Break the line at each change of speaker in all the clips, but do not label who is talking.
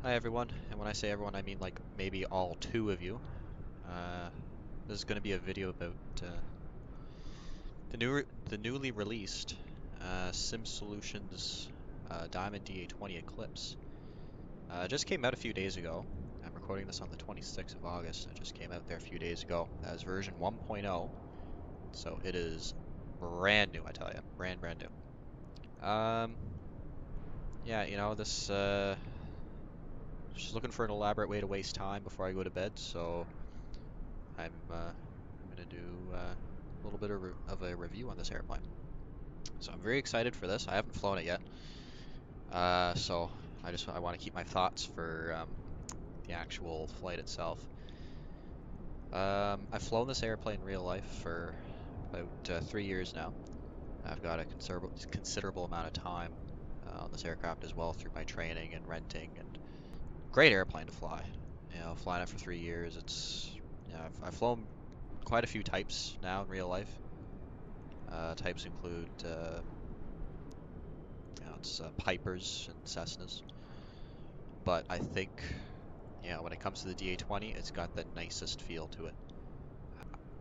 Hi everyone, and when I say everyone I mean like maybe all two of you. This is going to be a video about the newly released SimSolutions Diamond DA20 Eclipse. It just came out a few days ago. I'm recording this on the 26th of August. It just came out there a few days ago as version 1.0, so it is brand new, I tell you, brand new. Yeah, you know this. Just looking for an elaborate way to waste time before I go to bed, so I'm gonna do a little bit of a review on this airplane. So I'm very excited for this. I haven't flown it yet, so I want to keep my thoughts for the actual flight itself. I've flown this airplane in real life for about 3 years now. I've got a considerable amount of time on this aircraft as well through my training and renting, and great airplane to fly. You know, flying it for 3 years, I've flown quite a few types now in real life. Types include Pipers and Cessnas, but I think when it comes to the DA20, it's got the nicest feel to it.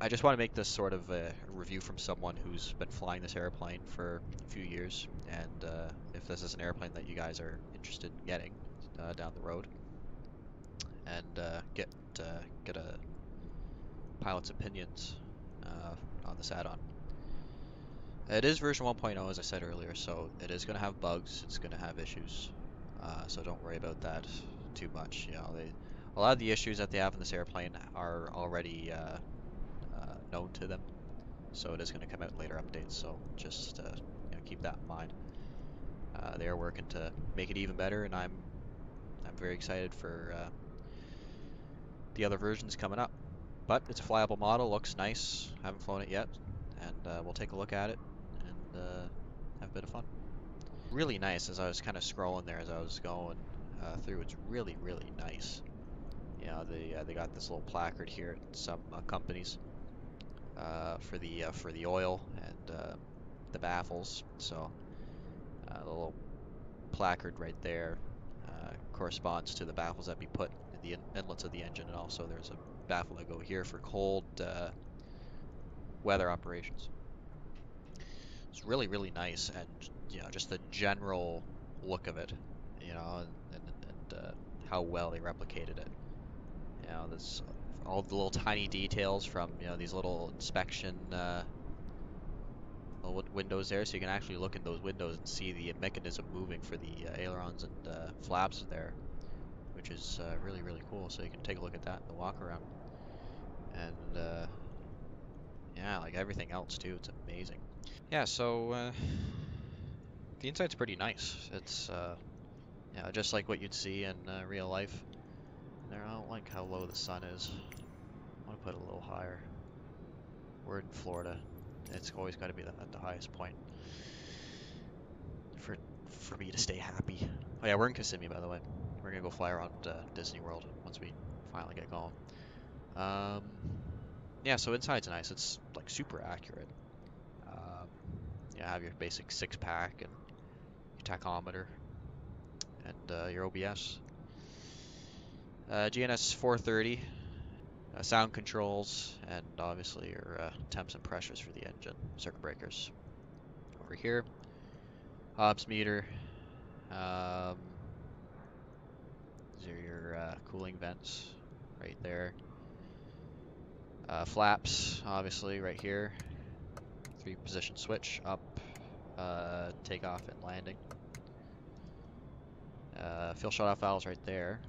I just want to make this sort of a review from someone who's been flying this airplane for a few years, and if this is an airplane that you guys are interested in getting down the road, and get a pilot's opinions on this add-on. It is version 1.0, as I said earlier, so it is going to have bugs, it's going to have issues, so don't worry about that too much. You know, a lot of the issues that they have in this airplane are already known to them, so it is going to come out in later updates, so just keep that in mind. They are working to make it even better, and I'm very excited for the other versions coming up. But it's a flyable model, looks nice. Haven't flown it yet, and we'll take a look at it and have a bit of fun. Really nice. As I was kind of scrolling there as I was going through, it's really nice. You know, they got this little placard here at some companies for the oil and the baffles. So the little placard right there corresponds to the baffles that be put in the inlets of the engine, and also there's a baffle that go here for cold weather operations. It's really nice, and just the general look of it, and how well they replicated it. You know, there's all the little tiny details from these little inspection little windows there, so you can actually look in those windows and see the mechanism moving for the ailerons and flaps there, which is really cool. So you can take a look at that in the walk around, and yeah, like everything else too, it's amazing. Yeah, so the inside's pretty nice. It's just like what you'd see in real life. There, I don't like how low the sun is. I want to put it a little higher. We're in Florida. It's always got to be at the highest point for me to stay happy. Oh yeah, we're in Kissimmee, by the way. We're gonna go fly around Disney World once we finally get going. Yeah, so inside's nice. It's like super accurate. You have your basic 6-pack and your tachometer and your OBS. GNS 430, sound controls, and obviously your temps and pressures for the engine, circuit breakers. Over here, Hobbs meter. These are your cooling vents right there. Flaps, obviously, right here. 3-position switch, up, takeoff, and landing. Fuel shutoff valves right there.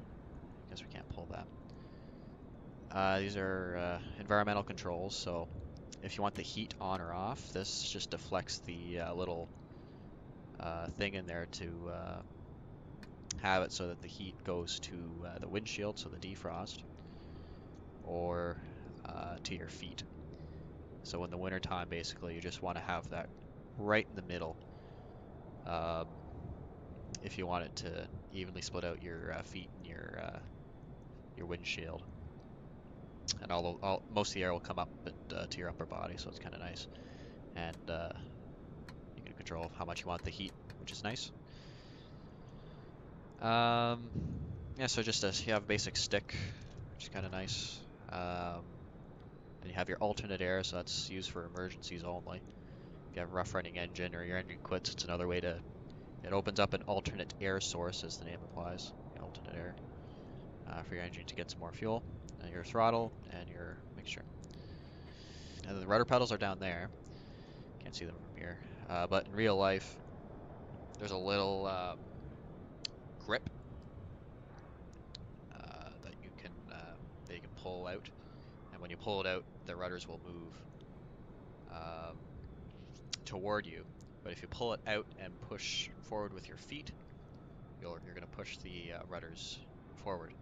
Guess we can't pull that. These are environmental controls, so if you want the heat on or off, this just deflects the little thing in there to have it so that the heat goes to the windshield, so the defrost, or to your feet. So in the wintertime, basically, you just want to have that right in the middle. If you want it to evenly split out your feet and your windshield, and most of the air will come up to your upper body, so it's kind of nice. And you can control how much you want the heat, which is nice. Yeah, so just you have a basic stick, which is kind of nice. Then you have your alternate air, so that's used for emergencies only. If you have a rough running engine or your engine quits, it's another way to, it opens up an alternate air source, as the name implies, the alternate air, for your engine to get some more fuel, and your throttle, and your mixture. And then the rudder pedals are down there. Can't see them from here. But in real life, there's a little grip that you can pull out, and when you pull it out, the rudders will move um, toward you. But if you pull it out and push forward with your feet, you're going to push the rudders forward.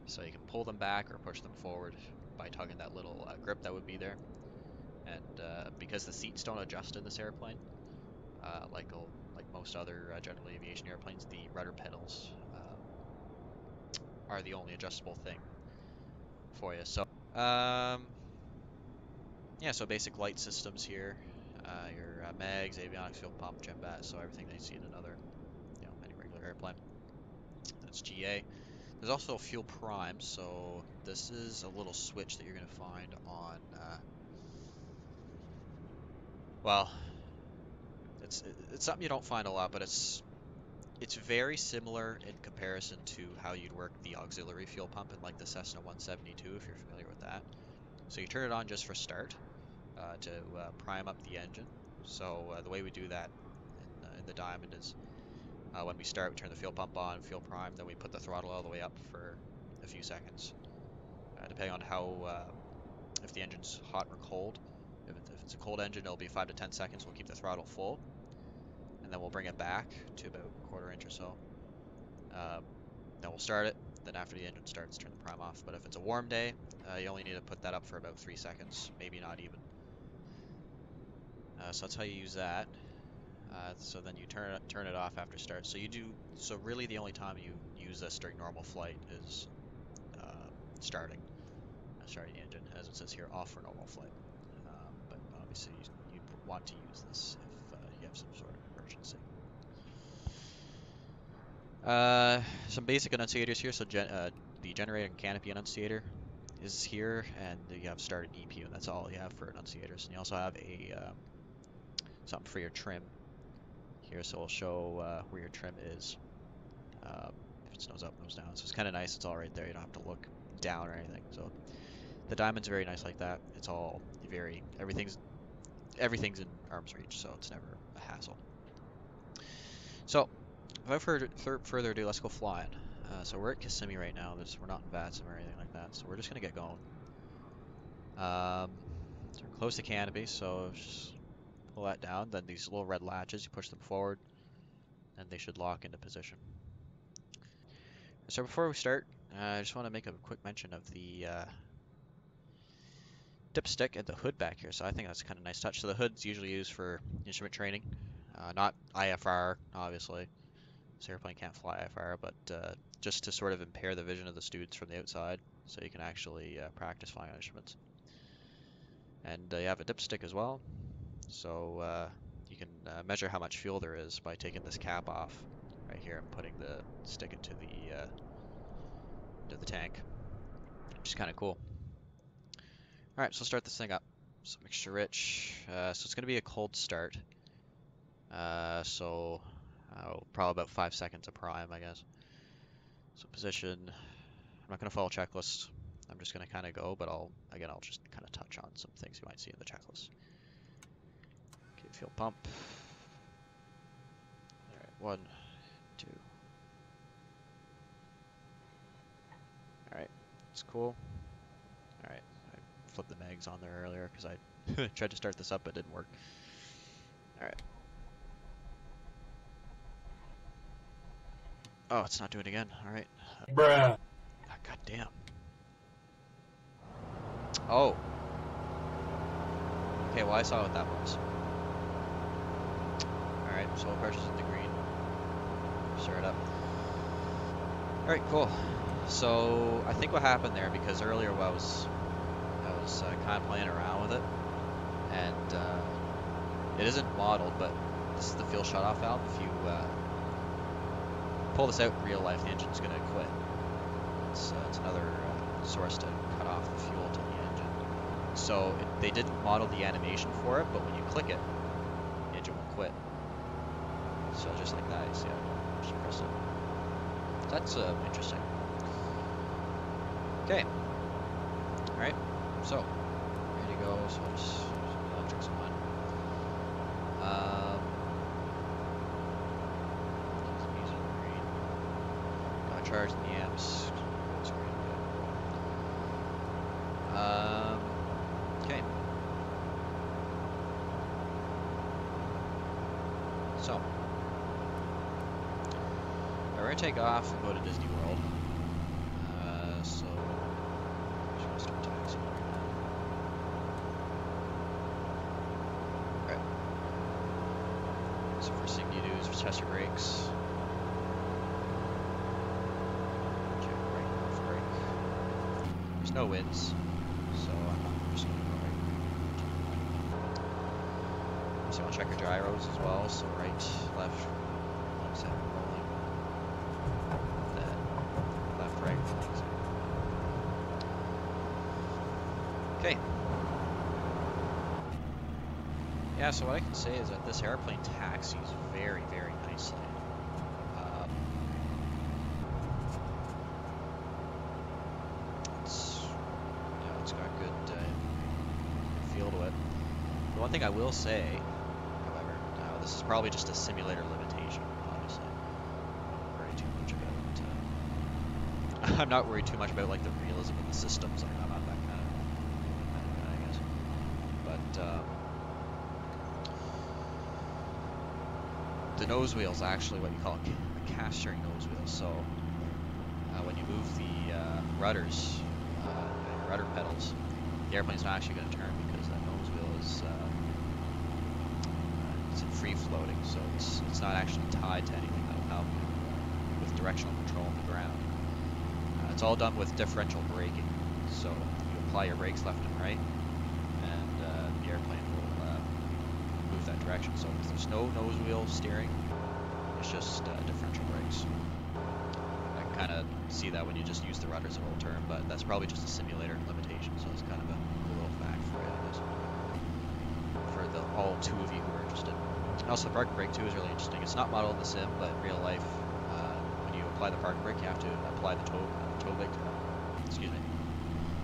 So you can pull them back or push them forward by tugging that little grip that would be there. And because the seats don't adjust in this airplane, like most other general aviation airplanes, the rudder pedals are the only adjustable thing for you. So, yeah, so basic light systems here, your mags, avionics, fuel pump, jet bat, so everything that you see in another, any regular airplane. That's GA. There's also fuel prime, so this is a little switch that you're going to find on, well, it's something you don't find a lot, but it's very similar in comparison to how you'd work the auxiliary fuel pump in like the Cessna 172, if you're familiar with that. So you turn it on just for start to prime up the engine. So the way we do that in the Diamond is when we start, we turn the fuel pump on, fuel prime, then we put the throttle all the way up for a few seconds. Depending on how, if the engine's hot or cold. If it's a cold engine, it'll be 5 to 10 seconds. We'll keep the throttle full, and then we'll bring it back to about a quarter inch or so. Then we'll start it. Then after the engine starts, turn the prime off. But if it's a warm day, you only need to put that up for about 3 seconds, maybe not even. So that's how you use that. So then you turn it off after start. So really the only time you use this during normal flight is starting the engine, as it says here, off for normal flight. But obviously you'd want to use this if you have some sort of emergency. Some basic enunciators here. So the generator and canopy enunciator is here, and you have start and EPU, and that's all you have for enunciators. And you also have a something for your trim here, so we'll show where your trim is. If it's nose up, nose down. So it's kind of nice. It's all right there. You don't have to look down or anything. So the Diamond's very nice like that. It's all everything's in arm's reach, so it's never a hassle. So without further ado, let's go flying. So we're at Kissimmee right now. We're not in VATSIM or anything like that, so we're just gonna get going. So we're close to canopy, so just pull that down. Then these little red latches, you push them forward, and they should lock into position. So before we start, I just want to make a quick mention of the dipstick and the hood back here. So I think that's kind of nice touch. So the hood's usually used for instrument training, not IFR, obviously. This airplane can't fly IFR, but just to sort of impair the vision of the students from the outside, so you can actually practice flying on instruments. And you have a dipstick as well, so you can measure how much fuel there is by taking this cap off right here and putting the stick into the tank, which is kind of cool. All right, so let's start this thing up. So mixture rich. So it's going to be a cold start. So probably about 5 seconds of prime, I guess. So position. I'm not going to follow checklist. I'm just going to kind of go, but I'll just kind of touch on some things you might see in the checklist. Okay, fuel pump. All right, 1, 2. All right, it's cool. All right, I flipped the mags on there earlier because I tried to start this up, but it didn't work. All right. Oh, it's not doing it again. All right.
Bruh.
God damn. Oh. Okay, well I saw what that was. Alright, soil pressure's in the green. Start it up. Alright, cool. So I think what happened there, because earlier I was kind of playing around with it, and it isn't modeled, but this is the fuel shutoff valve. If you pull this out in real life, the engine's going to quit. it's another source to cut off the fuel to the engine. So they didn't model the animation for it, but when you click it, the engine will quit. So just like that, you see it. Just press it. That's interesting. Okay. All right. So ready to go. So I'll just the electrics on. Music green. Got charge the amps. That's great. Okay. So we're gonna take off and go to Disney World. So I'm just gonna start taxiing right now. Okay. So first thing you do is test your brakes. Check right and left brake. There's no winds, so I'm just gonna go right. So I'll check your gyros as well. So right, left, center, rolling. Then left, right, rolling, center. Okay. Yeah, so what I can say is that this airplane taxis very, very nicely. It's got good feel to it. The one thing I will say, however, now this is probably just a simulator limitation, obviously. I'm not worried too much about I'm not worried too much about like the realism of the systems. I'm not that kind of guy, I guess. But the nose wheel is actually what you call a cast steering nose wheel. So when you move the rudders, your rudder pedals, the airplane's not actually going to turn because that nose wheel is it's in free floating, so it's not actually tied to anything that will help you with directional control on the ground. It's all done with differential braking, so you apply your brakes left and right, and the airplane will move that direction. So there's no nose wheel steering, it's just differential brakes. I can kind of see that when you just use the rudders the whole term, but that's probably just a simulator limitation, so it's kind of a cool little fact for you, I guess, for all two of you who are interested. And also the park brake too is really interesting. It's not modeled in the sim, but in real life, when you apply the park brake, you have to apply the toe brake, excuse me,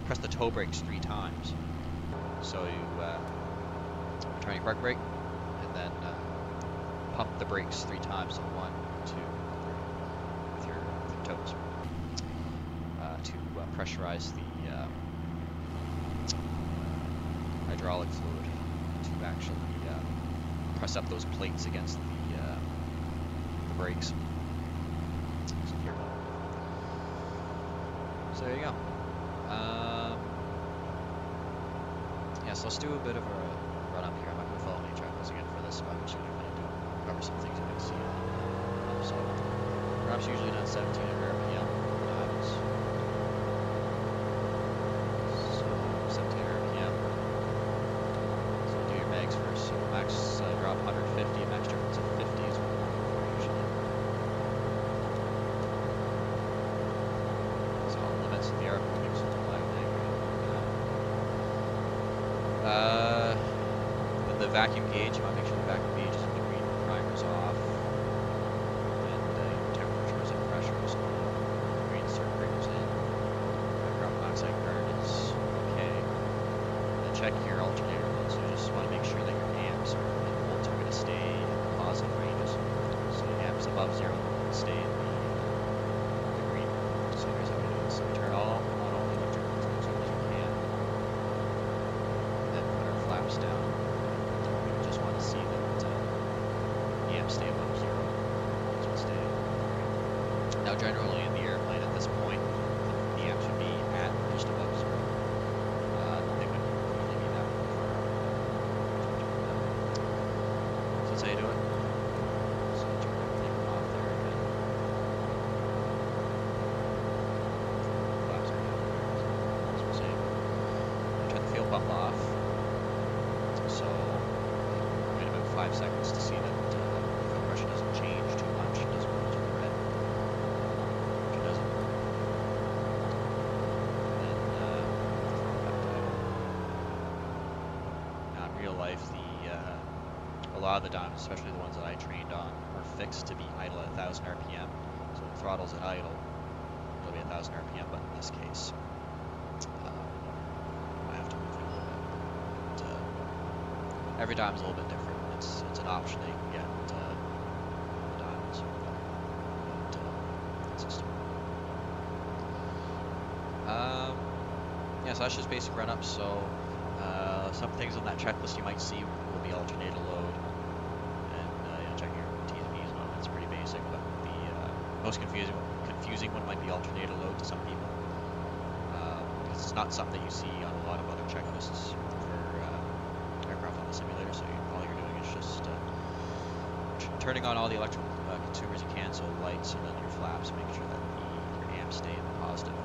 press the toe brakes 3 times. So you turn your park brake, and then pump the brakes 3 times, so 1, 2, 3, with your toes, to pressurize the hydraulic fluid to actually press up those plates against the brakes. So here. So there you go. Yeah, so let's do a bit of a run up here. I'm not going to follow any track again for this, but I'm just going to kind of cover some things you can see. So, Runup's usually done 17 at RPM. So 17 RPM. So do your mags first. So max drop 150, max difference of 50 is what we're usually. So limits the airplane so flag the vacuum gauge, you want to make sure the vacuum gauge is in the green, primer's off, and your temperatures and pressures, green circuit breakers in, carbon monoxide current is okay. And then check your alternator load, so you just want to make sure that your amps and volts are going to stay in positive ranges. So the amps above 0 will stay in the green. So here's how we do it. So we turn all on all the electrical as soon as you can. And then put our flaps down. See that the amps stay above 0. So stay. Now generally in the airplane at this point, the amps would be at just above 0. They wouldn't really be that far. So that's how you do it. So turn everything off there again. Flaps are down there, as we're saying. Turn the fuel pump off. So 5 seconds to see that the fuel pressure doesn't change too much. It doesn't go to red. If it doesn't, lot of the dynos, especially the ones that I trained on, are fixed to be idle at 1000 RPM. So when throttle's at idle, it'll be 1000 RPM, but in this case, I have to move it a little bit. But, every dyno's a little bit different. It's an option that you can get the dynos system. Yeah, so that's just basic run-up. So some things on that checklist you might see will be alternator load, and checking your T's and B's on it. It's pretty basic, but the most confusing one might be alternator load to some people, because it's not something that you see on a lot of other checklists for aircraft on the simulator. So all you're doing is just turning on all the electrical consumers you can, so lights and then your flaps, making sure that your amps stay in the positive.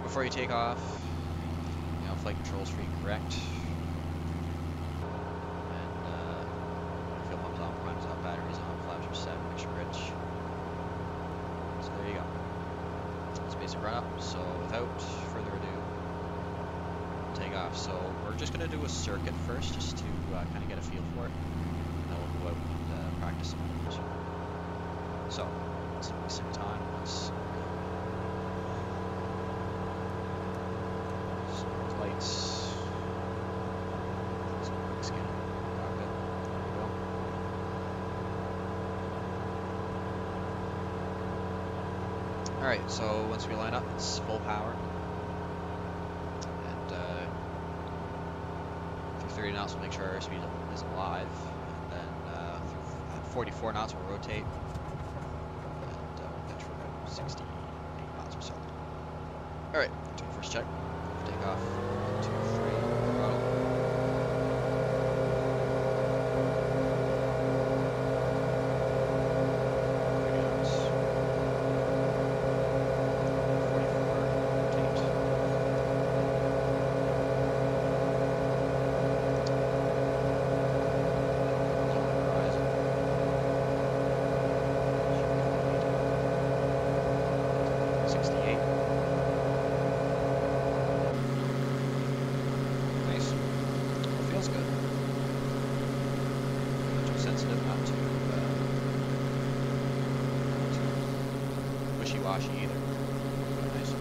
Before you take off, flight controls for you correct. And fuel pump's on, prime's on, batteries on, flaps are set, mixture rich. So there you go. It's basic run up. So without further ado, take off. So we're just going to do a circuit first, just to kind of get a feel for it. And then we'll go out and practice some moves. So let's waste some time. Let's lights. Scan cockpit. There we go. Alright, so once we line up, it's full power. And through 30 knots, we'll make sure our airspeed is alive. And then at 44 knots, we'll rotate. And we'll pitch for about 68 knots or so. Alright, do the first check. Take off. 1, 2, 3, throttle. Kudos. 44, rotate. Horizon. 68. Feels good. Not too sensitive, not too wishy-washy either. Nice.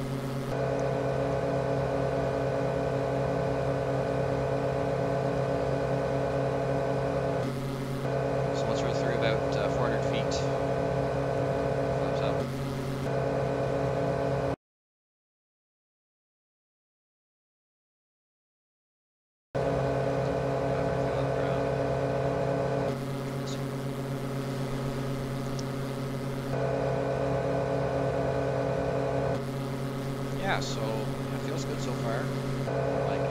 So once we're through about 400 feet, flaps up. Yeah, so it feels good so far. I like it.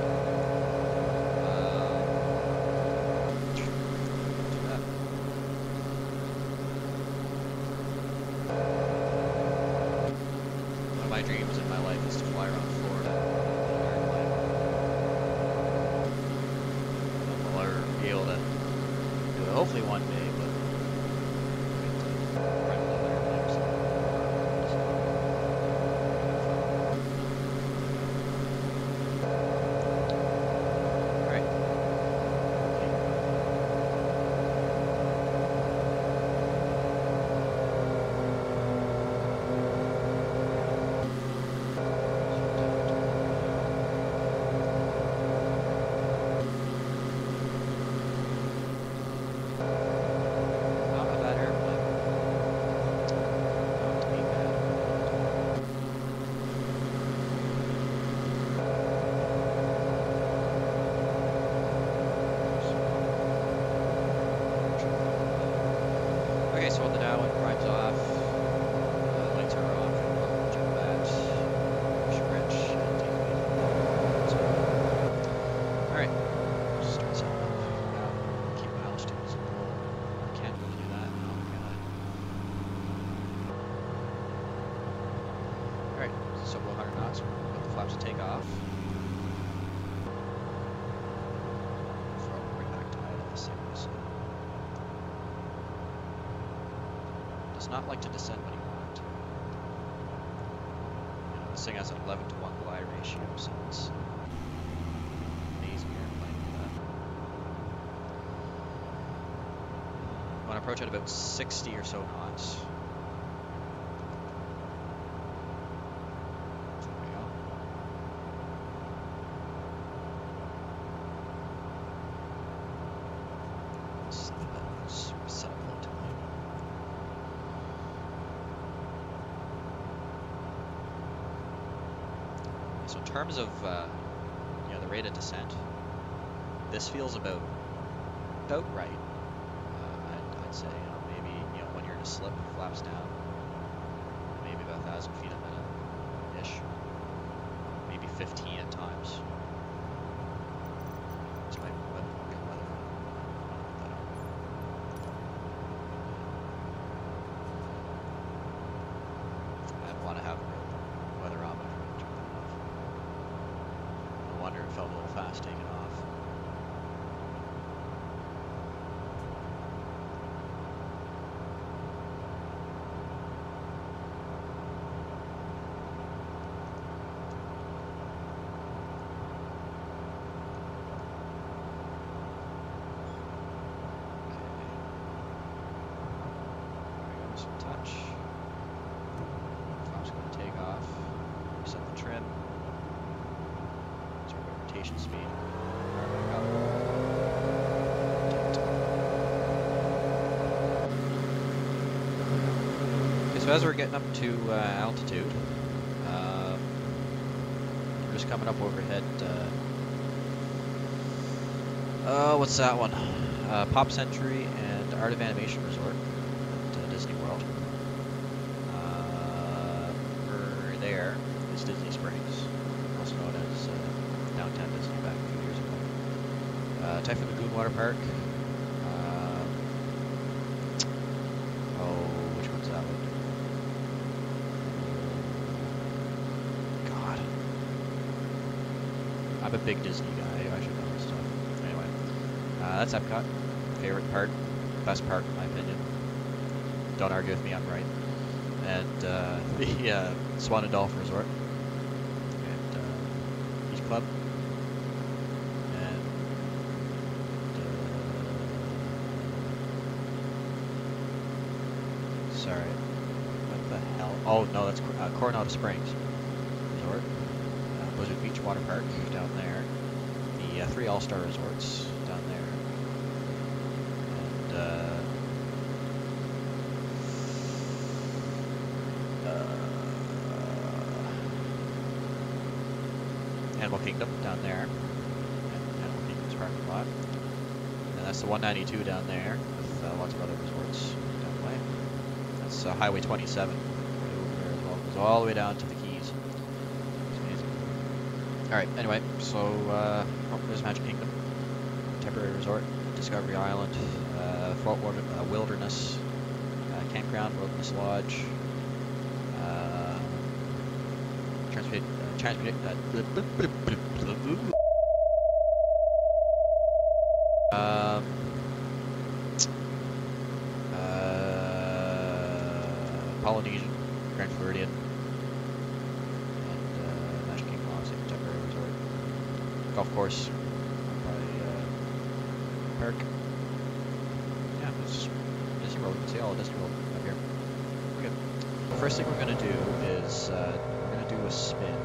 One of my dreams in my life is to fly around Florida in an airplane. I'll ever be able to do it, hopefully one day, but rent another airplane or something. Okay, so hold it down when prime's off. Lights are on. Check that. Push rich. Alright. Just start setting up. Keep my altitude as a goal. Can't really do that. No, alright, so 100 knots. We'll put the flaps to take off. Throttle right back to idle the same way. So. Does not like to descend when you want it to. You know, this thing has an 11-to-1 glide ratio, so it's an amazing airplane for that. to approach at about 60 or so knots. There we go. Let's set up a little too late. So in terms of the rate of descent, this feels about right. I'd say maybe when you're in a slip, flaps down, maybe about 1,000 feet a minute ish, maybe 15 at times. This might be real weather. I'd want to have a real weatherometer. Turn that off. No wonder it felt a little fast taking off. Touch. Flaps going to take off. Reset the trim. Start my rotation speed. Fire back up. Okay, so as we're getting up to altitude, we're just coming up overhead. What's that one? Pop Century and Art of Animation Resort at Disney World. There is Disney Springs, also known as downtown Disney back a few years ago. Typhoon Lagoon Water Park. Which one's that one? God. I'm a big Disney guy, I should know this stuff. Anyway, that's Epcot. Favorite part, best part in my opinion. Don't argue with me, I'm right. And the Swan and Dolphin Resort, and Beach Club, and sorry, what the hell? Oh no, that's Coronado Springs Resort, Blizzard Beach Water Park down there, the 3 All-Star Resorts down there, and Animal Kingdom down there, Animal Kingdom's parking lot, and that's the 192 down there with lots of other resorts down the way. That's Highway 27 right over there as well. Goes all the way down to the Keys. It's amazing. All right. Anyway, so there's Magic Kingdom, temporary resort, Discovery Island, Fort Wilderness Campground, Wilderness Lodge. Polynesian, Grand Floridian, and Magic Kingdom, obviously, temporary resort. Golf course, probably park. Yeah, it's just Disney World. You can see all of Disney World up here. Good. The first thing we're going to do is we're going to do a spin.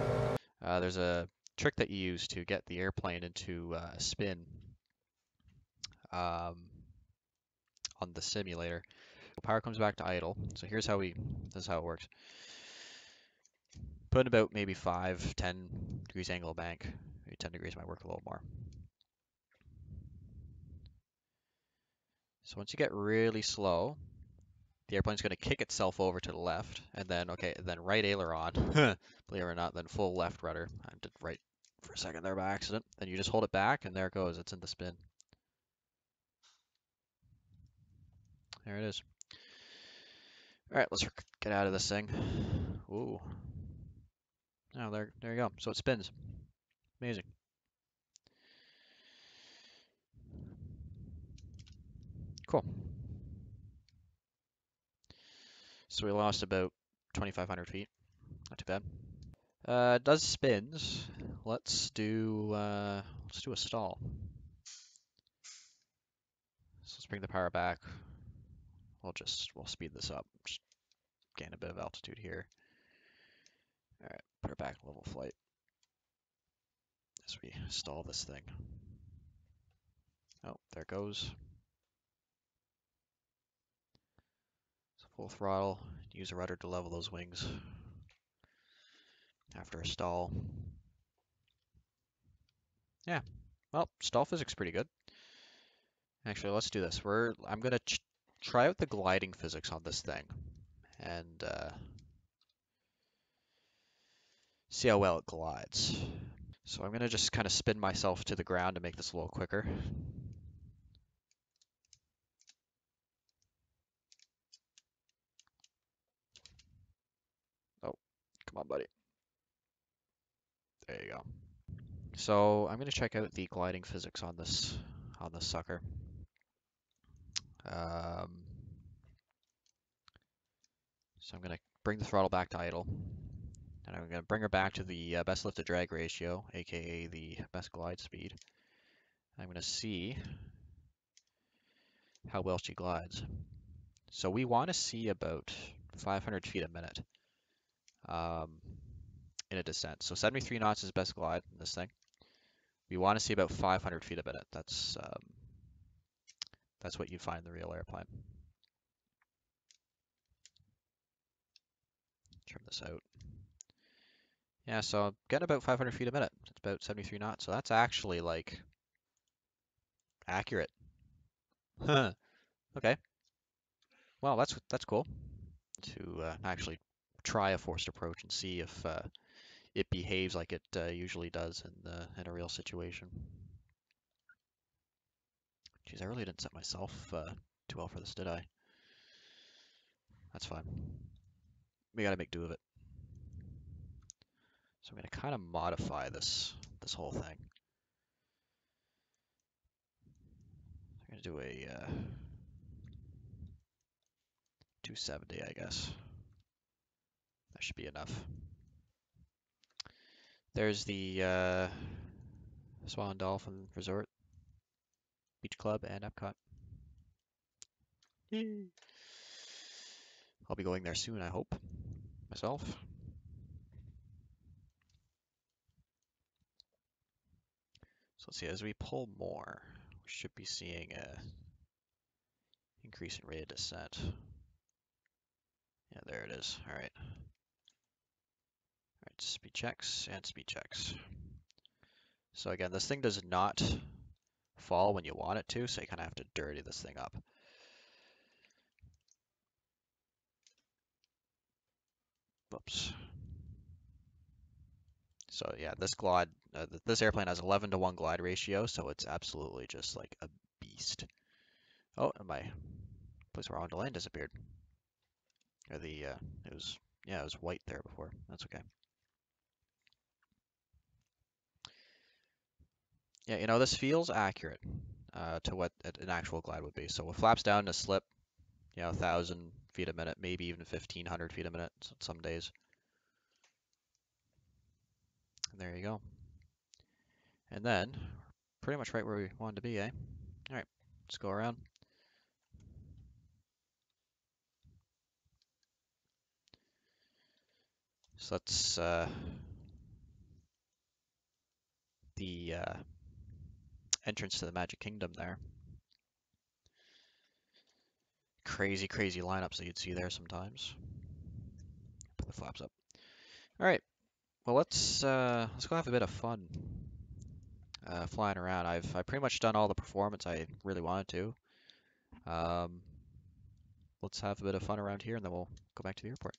There's a trick that you use to get the airplane into a spin on the simulator. Power comes back to idle. So this is how it works. Put in about maybe 5-10 degrees angle of bank. Maybe 10 degrees might work a little more. So once you get really slow, the airplane's going to kick itself over to the left, and then right aileron, believe it or not, then full left rudder. I did right for a second there by accident. Then you just hold it back, and there it goes. It's in the spin. There it is. All right, let's get out of this thing. Ooh. Oh, there you go. So it spins. Amazing. Cool. So we lost about 2,500 feet. Not too bad. It does spins. Let's do a stall. So let's bring the power back. we'll speed this up. Just gain a bit of altitude here. All right, put her back level flight as we stall this thing. Oh, there it goes. So full throttle. Use a rudder to level those wings after a stall. Yeah, well, stall physics pretty good. Actually, let's do this. I'm gonna try out the gliding physics on this thing and see how well it glides. So I'm gonna just kind of spin myself to the ground to make this a little quicker. Oh, come on, buddy. There you go. So I'm gonna check out the gliding physics on this sucker. So I'm gonna bring the throttle back to idle, and I'm gonna bring her back to the best lift to drag ratio, aka the best glide speed. I'm gonna see how well she glides. So we want to see about 500 feet a minute in a descent. So 73 knots is best glide in this thing. We want to see about 500 feet a minute. That's what you'd find in the real airplane. Trim this out. Yeah, so I'm getting about 500 feet a minute. It's about 73 knots. So that's actually like accurate. Huh. Okay. Well, that's cool to actually try a forced approach and see if it behaves like it usually does in a real situation. Geez, I really didn't set myself too well for this, did I? That's fine. We gotta make do of it. So I'm gonna kind of modify this whole thing. I'm gonna do a 270, I guess. That should be enough. There's the Swan Dolphin Resort, Beach Club, and Epcot. Yay. I'll be going there soon, I hope, myself. So let's see, as we pull more, we should be seeing a increase in rate of descent. Yeah, there it is. All right. All right, speed checks and speed checks. So again, this thing does not fall when you want it to, so you kind of have to dirty this thing up. Whoops. So yeah, this airplane has 11-to-1 glide ratio, so it's absolutely just like a beast. Oh, and my place where I wanted to land disappeared. Or it was white there before. That's okay. Yeah, you know, this feels accurate to what an actual glide would be. So with flaps down to slip, 1,000 feet a minute, maybe even 1,500 feet a minute some days. And there you go. And then, pretty much right where we wanted to be, eh? All right, let's go around. So that's the entrance to the Magic Kingdom there. Crazy, crazy lineups that you'd see there sometimes. Put the flaps up. All right, well let's go have a bit of fun flying around. I've pretty much done all the performance I really wanted to. Let's have a bit of fun around here, and then we'll go back to the airport.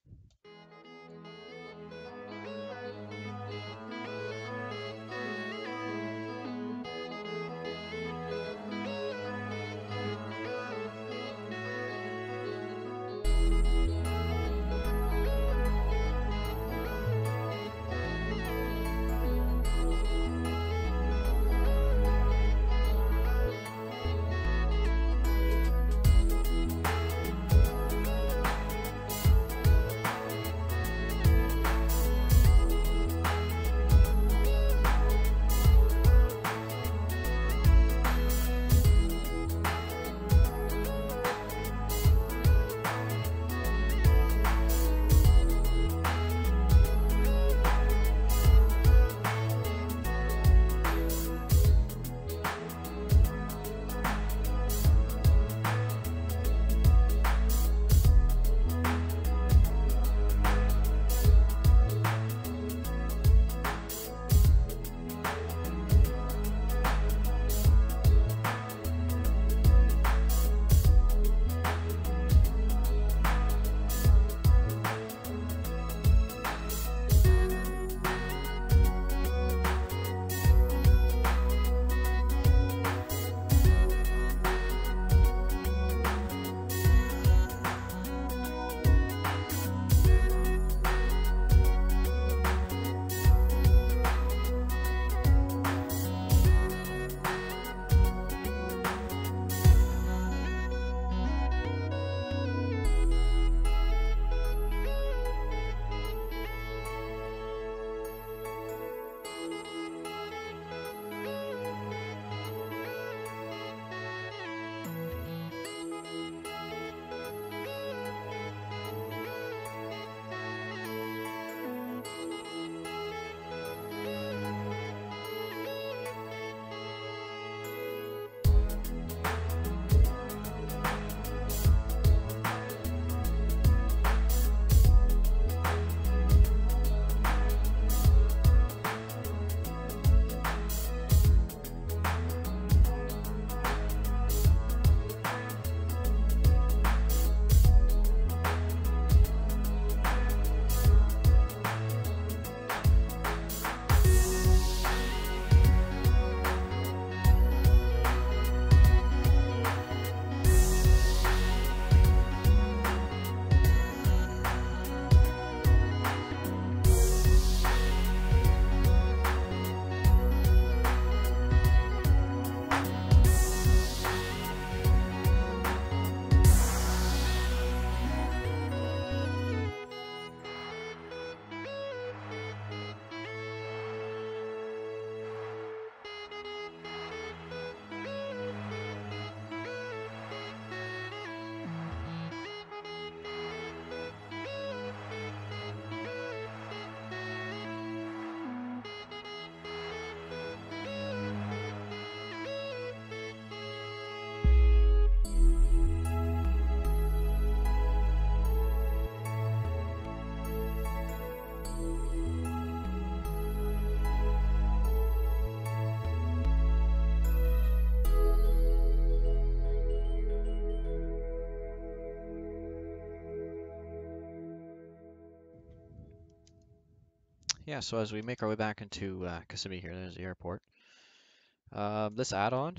Yeah, so as we make our way back into Kissimmee here, there's the airport. This add-on,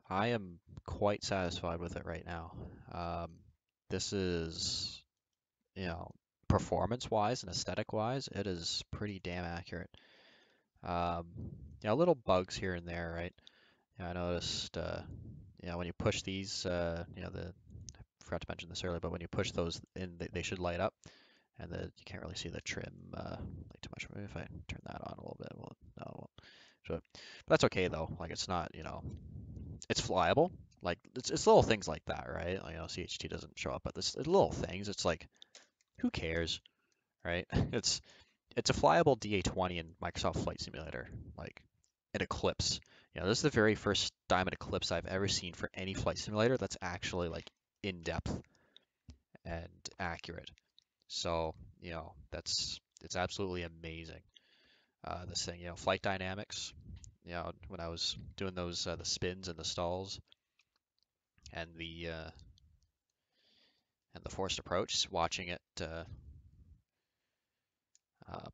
I am quite satisfied with it right now. Um, this is, you know, performance-wise and aesthetic-wise, it is pretty damn accurate. Um, little bugs here and there, right? I noticed, when you push these, I forgot to mention this earlier, but when you push those in, they should light up, and you can't really see the trim like too much. Maybe if I turn that on a little bit, well, no, it won't. So, but that's okay though. Like it's not, it's flyable. Like it's little things like that, right? Like, CHT doesn't show up, but this little things. It's like, who cares, right? It's a flyable DA20 in Microsoft Flight Simulator, like an Eclipse. This is the very first Diamond Eclipse I've ever seen for any flight simulator that's actually like in depth and accurate. So, it's absolutely amazing. This thing, flight dynamics. When I was doing those the spins and the stalls and the forced approach, watching it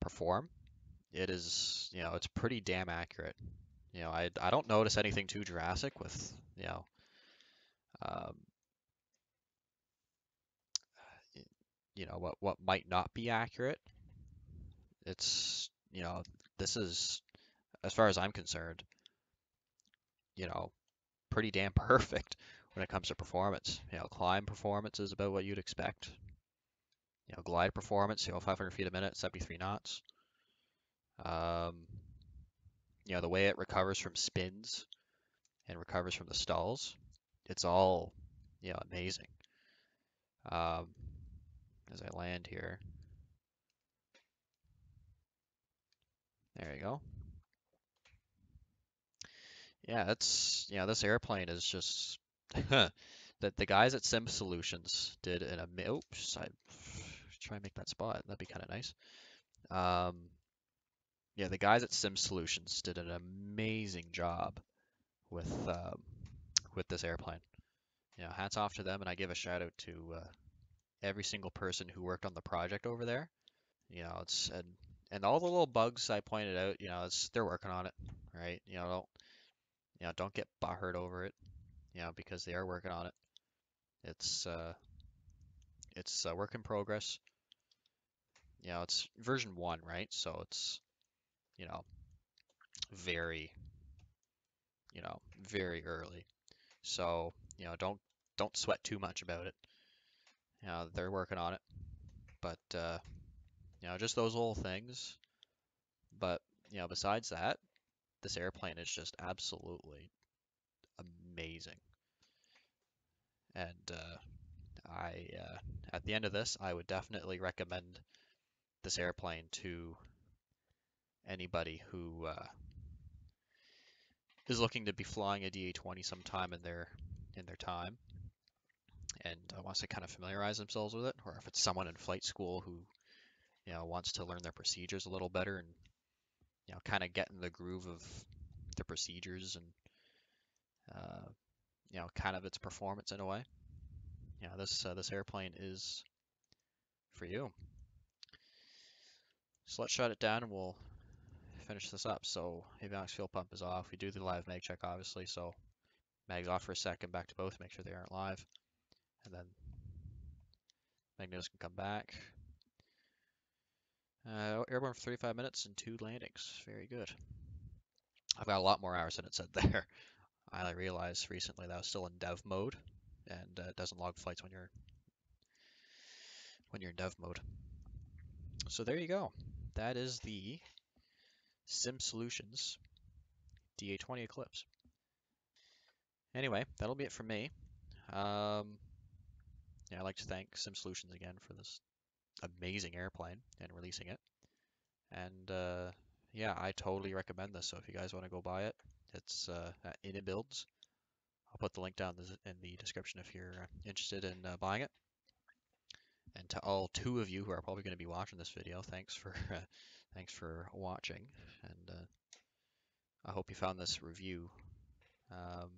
perform, it is, it's pretty damn accurate. I don't notice anything too drastic with, um, what might not be accurate. It's, this is, as far as I'm concerned, you know, pretty damn perfect when it comes to performance. Climb performance is about what you'd expect. Glide performance, 500 feet a minute, 73 knots. Um, the way it recovers from spins and recovers from the stalls, it's all, amazing. Um, as I land here, there you go. Yeah, this airplane is just the guys at SimSolutions did oops, I try and make that spot. That'd be kind of nice. Um, yeah, the guys at SimSolutions did an amazing job with with this airplane. Hats off to them, and I give a shout out to every single person who worked on the project over there. It's and all the little bugs I pointed out. They're working on it, right? Don't get butthurt over it. Because they are working on it. It's uh, it's a work in progress. It's version 1, right? So it's, you know, very, very early. So, don't sweat too much about it. They're working on it, but just those little things. But, besides that, this airplane is just absolutely amazing. And at the end of this, I would definitely recommend this airplane to anybody who is looking to be flying a DA20 sometime in their time and wants to kind of familiarize themselves with it, or if it's someone in flight school who wants to learn their procedures a little better and kind of get in the groove of the procedures and kind of its performance in a way. This airplane is for you. So let's shut it down and we'll finish this up. So avionics fuel pump is off. We do the live mag check obviously, so mag's off for a second, back to both, make sure they aren't live, and then magnetos can come back. Airborne for 35 minutes and 2 landings. Very good. I've got a lot more hours than it said there. I realized recently that I was still in dev mode, and it doesn't log flights when you're in dev mode. So there you go. That is the SimSolutions DA20 Eclipse. Anyway, that'll be it from me. I'd like to thank SimSolutions again for this amazing airplane and releasing it. And yeah, I totally recommend this. So if you guys want to go buy it, it's at Builds. I'll put the link down in the description if you're interested in buying it. And to all 2 of you who are probably going to be watching this video, thanks for thanks for watching. And I hope you found this review and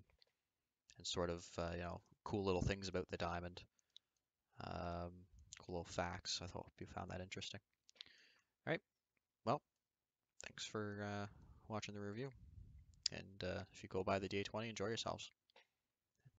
sort of cool little things about the Diamond, um, cool little facts. I hope you found that interesting. All right, well, thanks for watching the review. And if you go by the DA20, enjoy yourselves.